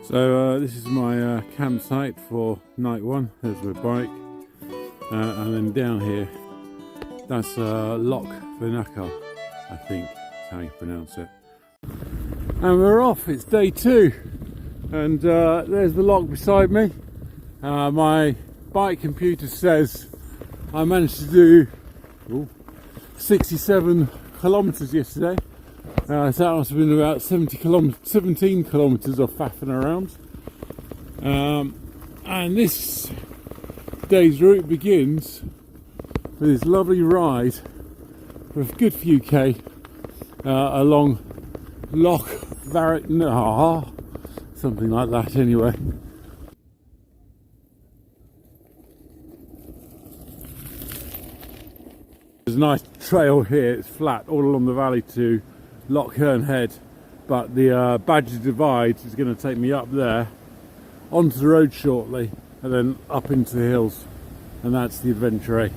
So this is my campsite for night one. There's my bike, and then down here, that's Loch Vernacca, I think is how you pronounce it. And we're off. It's day 2, and there's the loch beside me. My bike computer says I managed to do 67 kilometres yesterday. So that must have been about 17 kilometres of faffing around. And this day's route begins with this lovely ride for a good few K along Loch Vernacca, something like that anyway. There's a nice trail here, it's flat all along the valley to Loch Head, but the Badger Divide is going to take me up there onto the road shortly and then up into the hills, and that's the adventure, eh?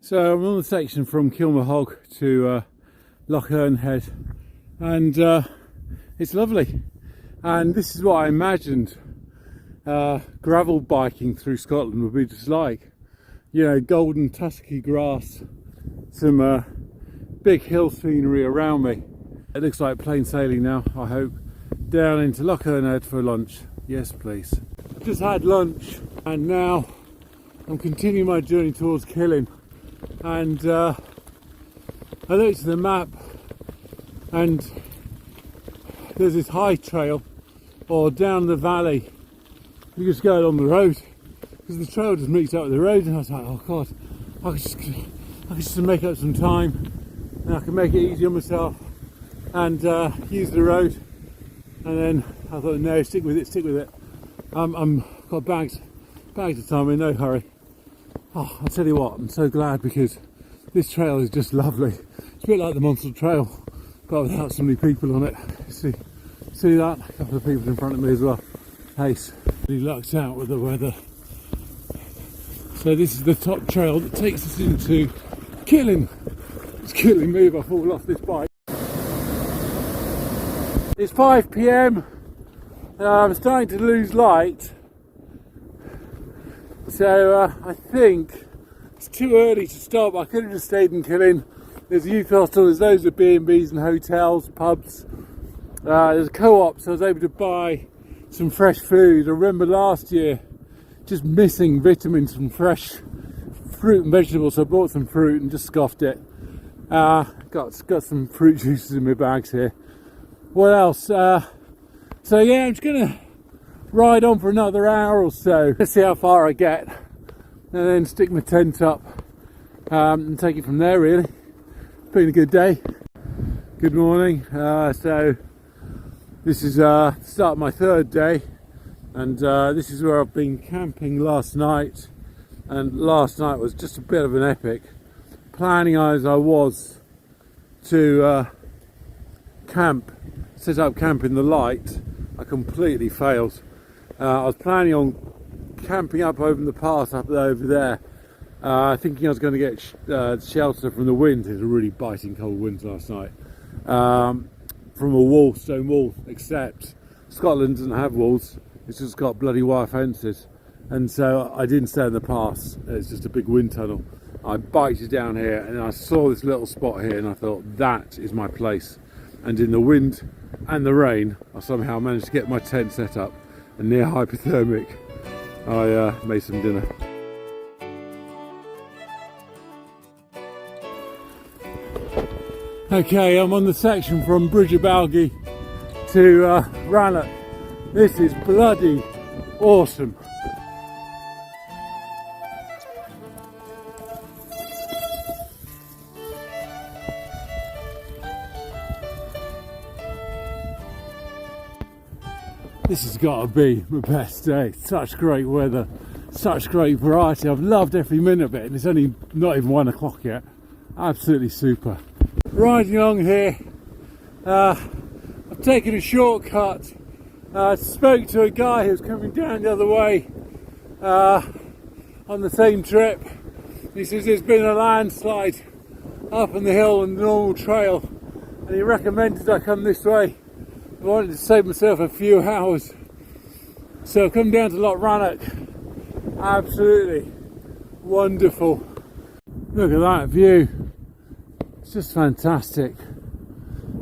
So I'm on the section from Kilmahog to Loch Head, and it's lovely, and this is what I imagined gravel biking through Scotland would be just like. You know, golden tusky grass, some big hill scenery around me. It looks like plain sailing now, I hope. Down into Loch Head for lunch. Yes, please. I've just had lunch and now I'm continuing my journey towards Killin. And I looked at the map and there's this high trail, or down the valley. You just go along the road, because the trail just meets up with the road, and I was like, oh god, I could just make up some time and I can make it easy on myself and use the road. And then I thought, no, stick with it. I'm got bags of time, in no hurry. Oh, I'll tell you what, I'm so glad, because this trail is just lovely. It's a bit like the Monster Trail, but without so many people on it. See that? A couple of people in front of me as well. Ace. Really lucked out with the weather. So this is the top trail that takes us into Killin. It's killing me if I fall off this bike. It's 5 PM. I'm starting to lose light. So I think it's too early to stop. I could have just stayed in Killin. There's a youth hostel, there's loads of B&Bs and hotels, pubs. There's a co-op, so I was able to buy some fresh food. I remember last year just missing vitamins from fresh fruit and vegetables, so I bought some fruit and just scoffed it. Got some fruit juices in my bags here. What else? So yeah, I'm just gonna ride on for another hour or so. Let's see how far I get, and then stick my tent up and take it from there. Really, been a good day. Good morning. So this is the start of my 3rd day, and this is where I've been camping last night, and last night was just a bit of an epic. Planning as I was to set up camp in the light, I completely failed. I was planning on camping up over the pass up over there, thinking I was going to get shelter from the wind. It was a really biting cold wind last night, from a stone wall, except Scotland doesn't have walls, it's just got bloody wire fences, and so I didn't stay in the pass. It's just a big wind tunnel. I biked it down here and I saw this little spot here and I thought, that is my place. And in the wind and the rain, I somehow managed to get my tent set up, and near hypothermic I made some dinner. Okay, I'm on the section from Bridgebalgie to Rannoch. This is bloody awesome. This has got to be my best day. Such great weather, such great variety. I've loved every minute of it, and it's only not even 1 o'clock yet. Absolutely super. Riding along here, I've taken a shortcut. I spoke to a guy who was coming down the other way on the same trip. He says there's been a landslide up on the hill on the normal trail, and he recommended I come this way. I wanted to save myself a few hours, so I've come down to Loch Rannoch. Absolutely wonderful. Look at that view, it's just fantastic.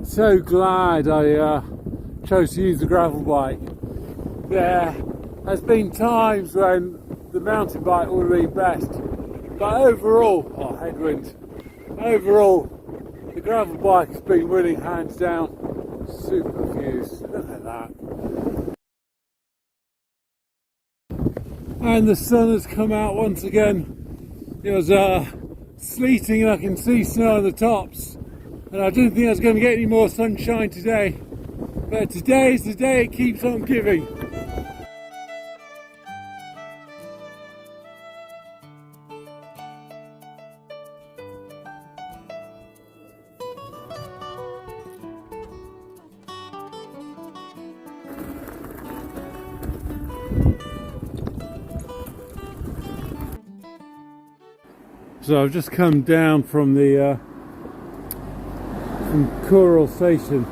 So glad I chose to use the gravel bike. There has been times when the mountain bike would be best, but overall, oh headwind, overall the gravel bike has been winning hands down. Super views, look at that. And the sun has come out once again. It was sleeting and I can see snow on the tops, and I didn't think I was going to get any more sunshine today, but today is the day it keeps on giving. So I've just come down from the from Coral Station,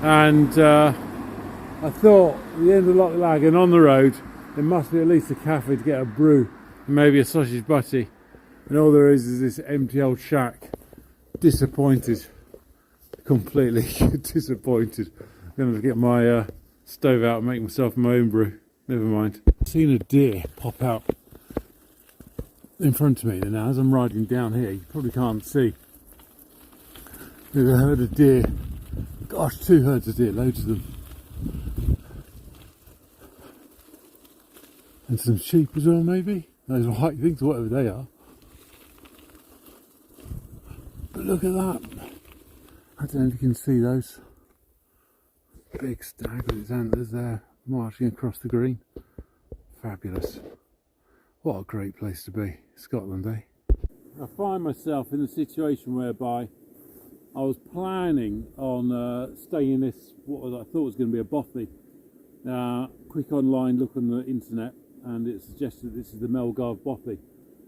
and I thought at the end of Loch Lagan on the road there must be at least a cafe to get a brew and maybe a sausage butty, and all there is this empty old shack. Disappointed, completely disappointed. I'm going to get my stove out and make myself my own brew. Never mind. I've seen a deer pop out in front of me now as I'm riding down here. You probably can't see. There's a herd of deer. Gosh, 2 herds of deer, loads of them. And some sheep as well, maybe. Those white things, whatever they are. But look at that. I don't know if you can see those. Big stag with its antlers there, marching across the green. Fabulous. What a great place to be, Scotland, eh? I find myself in a situation whereby I was planning on staying in this, what I thought was going to be a bothy. Quick online look on the internet, and it suggested this is the Melgarve bothy.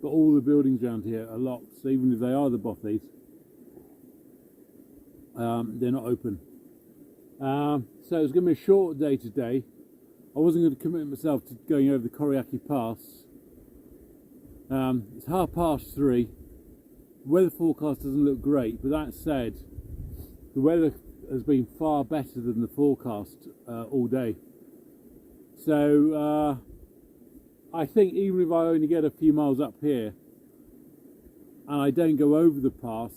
But all the buildings around here are locked, so even if they are the bothies, they're not open. So it's going to be a short day today. I wasn't going to commit myself to going over the Corryackie Pass. It's 3:30. The weather forecast doesn't look great, but that said, the weather has been far better than the forecast all day. So I think even if I only get a few miles up here and I don't go over the pass,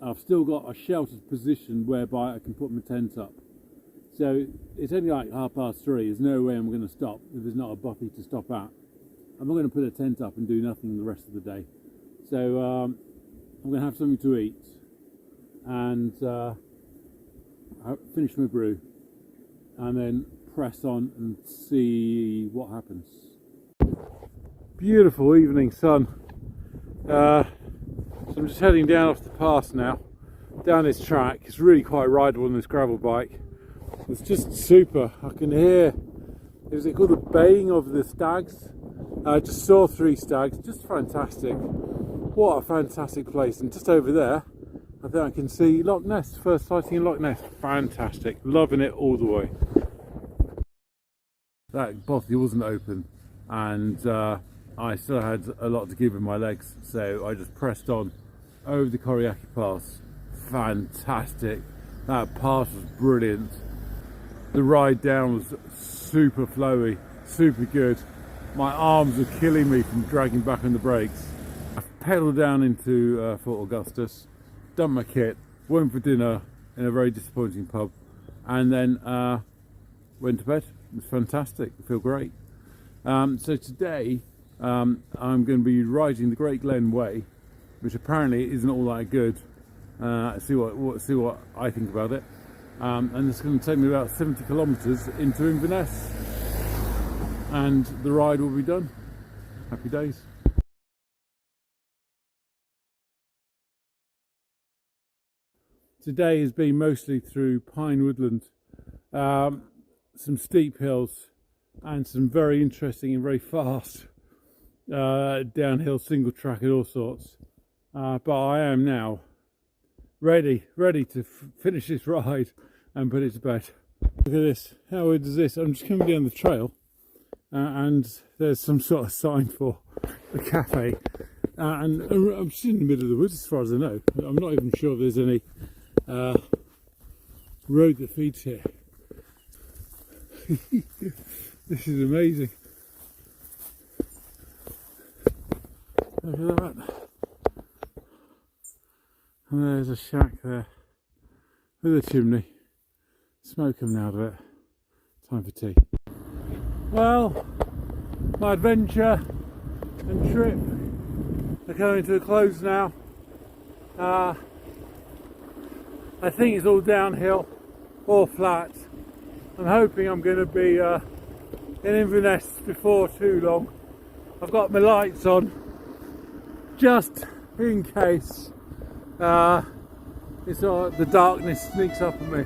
I've still got a sheltered position whereby I can put my tent up. So it's only like 3:30. There's no way I'm going to stop if there's not a bothy to stop at. I'm not going to put a tent up and do nothing the rest of the day. So I'm going to have something to eat and finish my brew and then press on and see what happens. Beautiful evening sun. So I'm just heading down off the pass now, down this track. It's really quite rideable on this gravel bike. It's just super. I can hear, is it called the baying of the stags? I just saw 3 stags, just fantastic. What a fantastic place. And just over there, I think I can see Loch Ness, first sighting in Loch Ness. Fantastic, loving it all the way. That bothy wasn't open, and I still had a lot to give in my legs, so I just pressed on over the Corryackie Pass. Fantastic. That pass was brilliant. The ride down was super flowy, super good. My arms are killing me from dragging back on the brakes. I pedalled down into Fort Augustus, dumped my kit, went for dinner in a very disappointing pub, and then went to bed. It was fantastic. I feel great. So today I'm going to be riding the Great Glen Way, which apparently isn't all that good. See what I think about it. And it's going to take me about 70 kilometres into Inverness, and the ride will be done. Happy days. Today has been mostly through pine woodland, some steep hills and some very interesting and very fast downhill single track and all sorts. But I am now ready to finish this ride and put it to bed. Look at this. How weird is this? I'm just coming down the trail and there's some sort of sign for a cafe. And I'm just in the middle of the woods as far as I know. I'm not even sure there's any road that feeds here. This is amazing. Look at that. And there's a shack there with a chimney. Smoke coming out of it. Time for tea. Well, my adventure and trip are coming to a close now. I think it's all downhill or flat. I'm hoping I'm going to be in Inverness before too long. I've got my lights on just in case the darkness sneaks up on me.